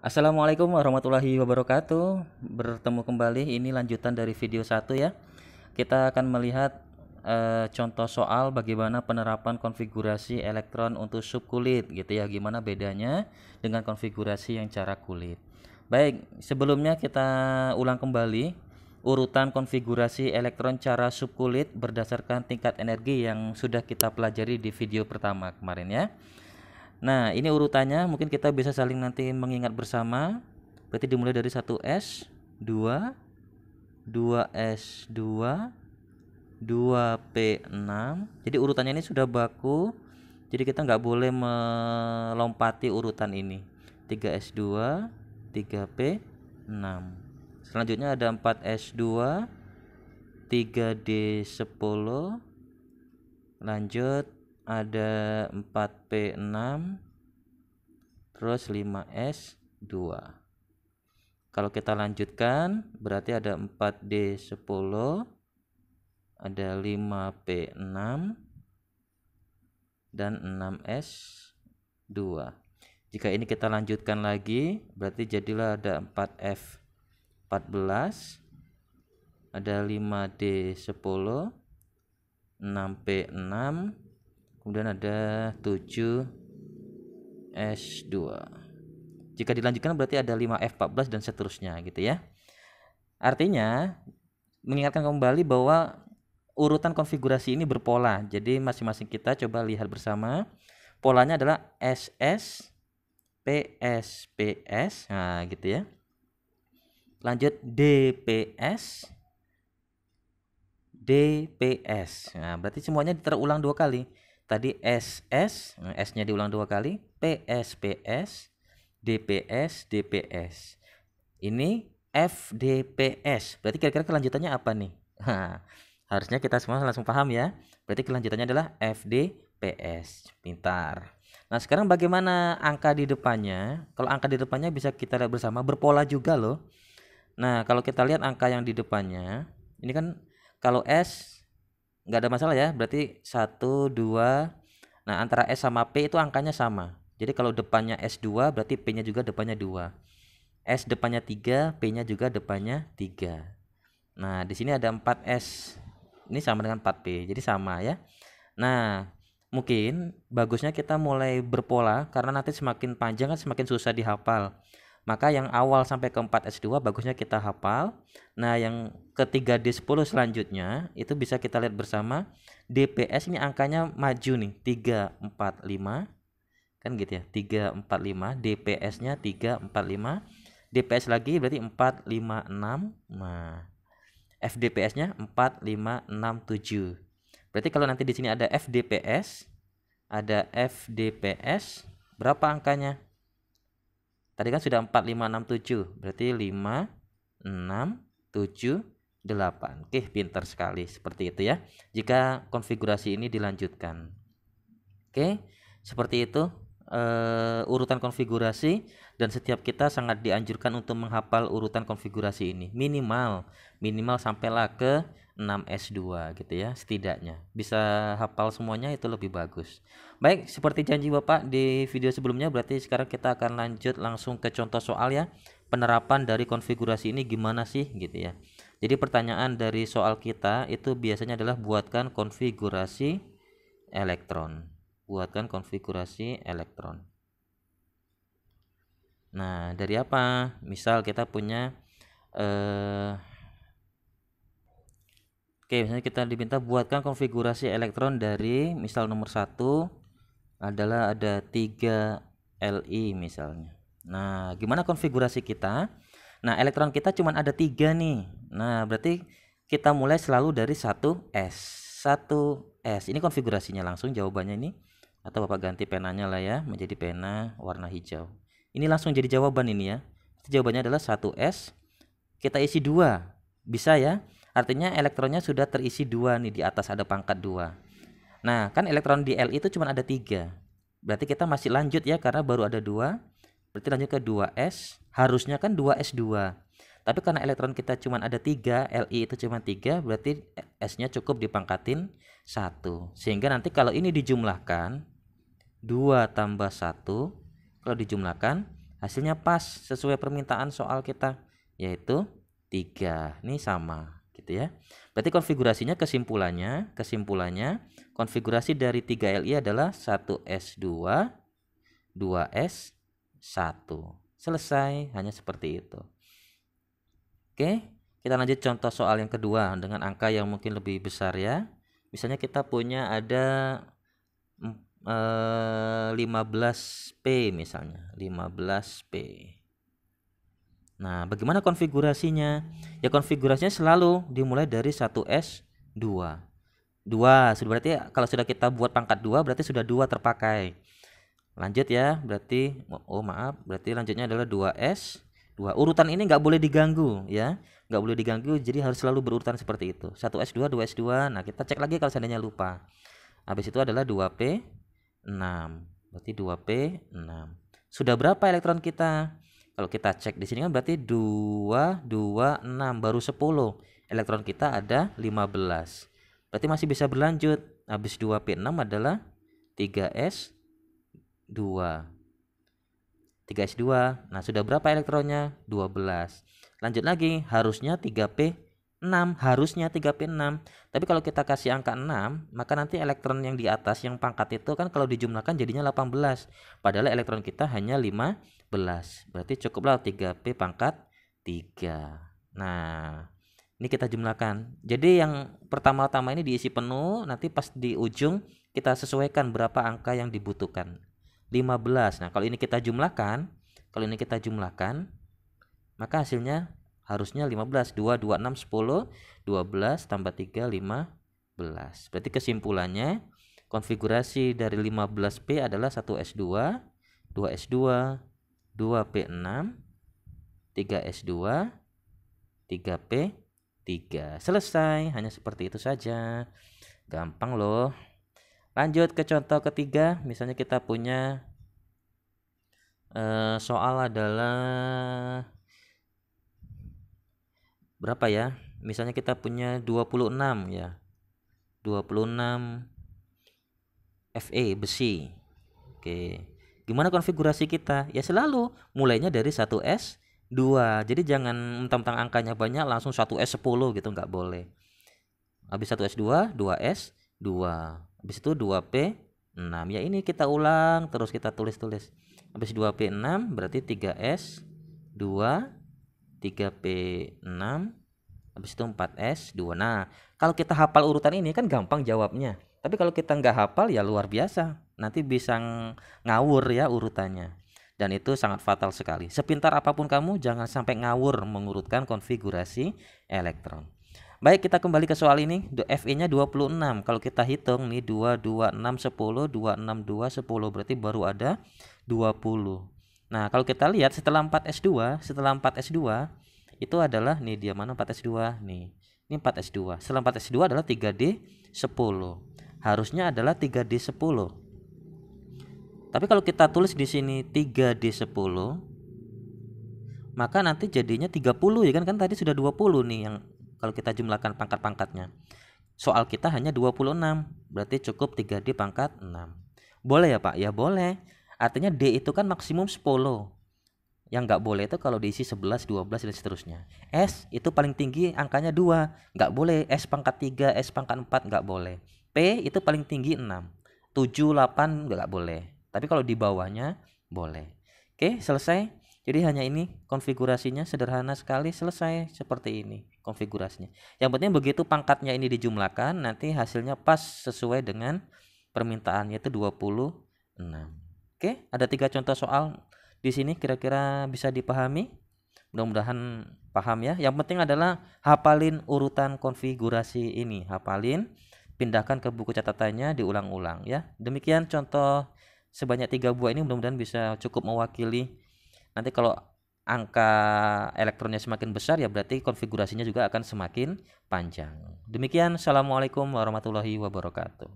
Assalamualaikum warahmatullahi wabarakatuh. Bertemu kembali, ini lanjutan dari video 1 ya. Kita akan melihat contoh soal bagaimana penerapan konfigurasi elektron untuk subkulit gitu ya. Gimana bedanya dengan konfigurasi yang cara kulit. Baik, sebelumnya kita ulang kembali urutan konfigurasi elektron cara subkulit berdasarkan tingkat energi yang sudah kita pelajari di video pertama kemarin ya. Nah, ini urutannya mungkin kita bisa saling nanti mengingat bersama. Berarti dimulai dari 1S, 2, 2S2, 2P6. Jadi urutannya ini sudah baku. Jadi kita nggak boleh melompati urutan ini. 3S2, 3P6. Selanjutnya ada 4S2, 3D10. Lanjut ada 4P6, terus 5S2. Kalau kita lanjutkan berarti ada 4D10, ada 5P6 dan 6S2. Jika ini kita lanjutkan lagi berarti jadilah ada 4F14, ada 5D10, 6P6, kemudian ada 7S2. Jika dilanjutkan berarti ada 5F14 dan seterusnya gitu ya. Artinya mengingatkan kembali bahwa urutan konfigurasi ini berpola. Jadi masing-masing kita coba lihat bersama. Polanya adalah SS, PS, PS. Nah, gitu ya. Lanjut DPS, DPS. Nah, berarti semuanya terulang 2 kali. Tadi SS, S-nya diulang 2 kali, PS, PS, DPS, DPS. Ini FDPS. Berarti kira-kira kelanjutannya apa nih? Nah, harusnya kita semua langsung paham ya. Berarti kelanjutannya adalah FDPS. Pintar. Nah, sekarang bagaimana angka di depannya? Kalau angka di depannya bisa kita lihat bersama, berpola juga loh. Nah, kalau kita lihat angka yang di depannya, ini kan kalau S nggak ada masalah ya, berarti 1, 2. Nah, antara S sama P itu angkanya sama. Jadi kalau depannya S2 berarti P-nya juga depannya 2. S depannya 3, P-nya juga depannya 3. Nah, di sini ada 4S. Ini sama dengan 4P, jadi sama ya. Nah, mungkin bagusnya kita mulai berpola karena nanti semakin panjang kan semakin susah dihafal. Maka yang awal sampai ke 4S2 bagusnya kita hafal. Nah, yang ketiga D10 selanjutnya itu bisa kita lihat bersama. DPS ini angkanya maju nih, 3, 4, 5. Kan gitu ya, 3, 4, 5. DPS-nya 3, 4, 5. DPS lagi berarti 4, 5, 6. Nah, FDPS-nya 4, 5, 6, 7. Berarti kalau nanti di sini ada FDPS, ada FDPS, berapa angkanya? Tadi kan sudah 4, 5, 6, 7. Berarti 5, 6, 7, 8. Oke, pintar sekali. Seperti itu ya. Jika konfigurasi ini dilanjutkan. Oke, seperti itu urutan konfigurasi, dan setiap kita sangat dianjurkan untuk menghafal urutan konfigurasi ini. Minimal sampailah ke 6S2 gitu ya, setidaknya. Bisa hafal semuanya itu lebih bagus. Baik, seperti janji Bapak di video sebelumnya, berarti sekarang kita akan lanjut langsung ke contoh soal ya. Penerapan dari konfigurasi ini gimana sih gitu ya. Jadi pertanyaan dari soal kita itu biasanya adalah buatkan konfigurasi elektron. Buatkan konfigurasi elektron. Nah, dari apa? Misal kita punya oke, misalnya kita diminta buatkan konfigurasi elektron dari misal nomor 1 adalah ada 3 Li misalnya. Nah, gimana konfigurasi kita? Nah, elektron kita cuma ada 3 nih. Nah, berarti kita mulai selalu dari 1S. 1S. Ini konfigurasinya langsung jawabannya ini. Atau Bapak ganti penanya lah ya, menjadi pena warna hijau. Ini langsung jadi jawaban ini ya. Jawabannya adalah 1S. Kita isi 2. Bisa ya. Artinya elektronnya sudah terisi 2 nih, di atas ada pangkat 2. Nah, kan elektron di Li itu cuma ada 3. Berarti kita masih lanjut ya, karena baru ada 2. Berarti lanjut ke 2S. Harusnya kan 2S2. Tapi karena elektron kita cuma ada 3, Li itu cuma 3, berarti S-nya cukup dipangkatin 1. Sehingga nanti kalau ini dijumlahkan, 2 tambah 1, kalau dijumlahkan Hasilnya pas sesuai permintaan soal kita, yaitu 3. Ini sama gitu ya. Berarti konfigurasinya kesimpulannya konfigurasi dari 3Li adalah 1S2 2S1. Selesai, hanya seperti itu. Oke, kita lanjut contoh soal yang kedua dengan angka yang mungkin lebih besar ya. Misalnya kita punya ada 15P misalnya, 15P. Nah, bagaimana konfigurasinya? Ya konfigurasinya selalu dimulai dari 1S2. 2, berarti kalau sudah kita buat pangkat 2 berarti sudah 2 terpakai. Lanjut ya, berarti berarti lanjutnya adalah 2S 2. Urutan ini nggak boleh diganggu ya. Nggak boleh diganggu, jadi harus selalu berurutan seperti itu. 1S2 2S2. Nah, kita cek lagi kalau seandainya lupa. Habis itu adalah 2P6. Berarti 2P6. Sudah berapa elektron kita? Kalau kita cek di sini kan berarti 2 2 6 baru 10. Elektron kita ada 15. Berarti masih bisa berlanjut. Habis 2P6 adalah 3S2. 3S2. Nah, sudah berapa elektronnya? 12. Lanjut lagi, harusnya 3P6, Tapi kalau kita kasih angka 6, maka nanti elektron yang di atas yang pangkat itu kan kalau dijumlahkan jadinya 18. Padahal elektron kita hanya 15. Berarti cukuplah 3P pangkat 3. Nah, ini kita jumlahkan. Jadi yang pertama-tama ini diisi penuh, nanti pas di ujung kita sesuaikan berapa angka yang dibutuhkan. 15. Nah, kalau ini kita jumlahkan, maka hasilnya harusnya 15. 2 2 6 10, 12 tambah 3 15. Berarti kesimpulannya konfigurasi dari 15P adalah 1S2, 2S2, 2P6, 3S2, 3P3. Selesai, hanya seperti itu saja. Gampang loh. Lanjut ke contoh ketiga, misalnya kita punya soal adalah berapa ya? Misalnya kita punya 26 ya. 26 Fe besi. Oke. Gimana konfigurasi kita? Ya selalu mulainya dari 1S2. Jadi jangan mentang-mentang angkanya banyak langsung 1S10 gitu, nggak boleh. Habis 1S2, 2S2. Habis itu 2P6. Ya ini kita ulang terus, kita tulis-tulis. Habis 2P6 berarti 3S2, 3P6, habis itu 4S2. Nah, kalau kita hafal urutan ini kan gampang jawabnya. Tapi kalau kita nggak hafal ya luar biasa. Nanti bisa ngawur ya urutannya. Dan itu sangat fatal sekali. Sepintar apapun kamu jangan sampai ngawur mengurutkan konfigurasi elektron. Baik, kita kembali ke soal ini. Fe-nya 26. Kalau kita hitung nih 2 2 6 10, 2 6 2 10 berarti baru ada 20. Nah, kalau kita lihat setelah 4S2, itu adalah nih dia mana 4S2 nih. Ini 4S2. Setelah 4S2 adalah 3D10. Harusnya adalah 3D10. Tapi kalau kita tulis di sini 3D10, maka nanti jadinya 30 ya kan tadi sudah 20 nih yang kalau kita jumlahkan pangkat-pangkatnya. Soal kita hanya 26, berarti cukup 3D pangkat 6. Boleh ya Pak? Ya boleh. Artinya D itu kan maksimum 10. Yang nggak boleh itu kalau diisi 11, 12 dan seterusnya. S itu paling tinggi angkanya 2. Nggak boleh S pangkat 3, S pangkat 4 nggak boleh. P itu paling tinggi 6. 7, 8 nggak boleh. Tapi kalau di bawahnya boleh. Oke, selesai. Jadi hanya ini konfigurasinya, sederhana sekali, selesai seperti ini konfigurasinya. Yang penting begitu pangkatnya ini dijumlahkan, nanti hasilnya pas sesuai dengan permintaan, yaitu 26. Oke, ada 3 contoh soal di sini, kira-kira bisa dipahami. Mudah-mudahan paham ya. Yang penting adalah hafalin urutan konfigurasi ini, hafalin, pindahkan ke buku catatannya, diulang-ulang ya. Demikian contoh sebanyak 3 buah ini, mudah-mudahan bisa cukup mewakili. Nanti kalau angka elektronnya semakin besar ya berarti konfigurasinya juga akan semakin panjang. Demikian, assalamualaikum warahmatullahi wabarakatuh.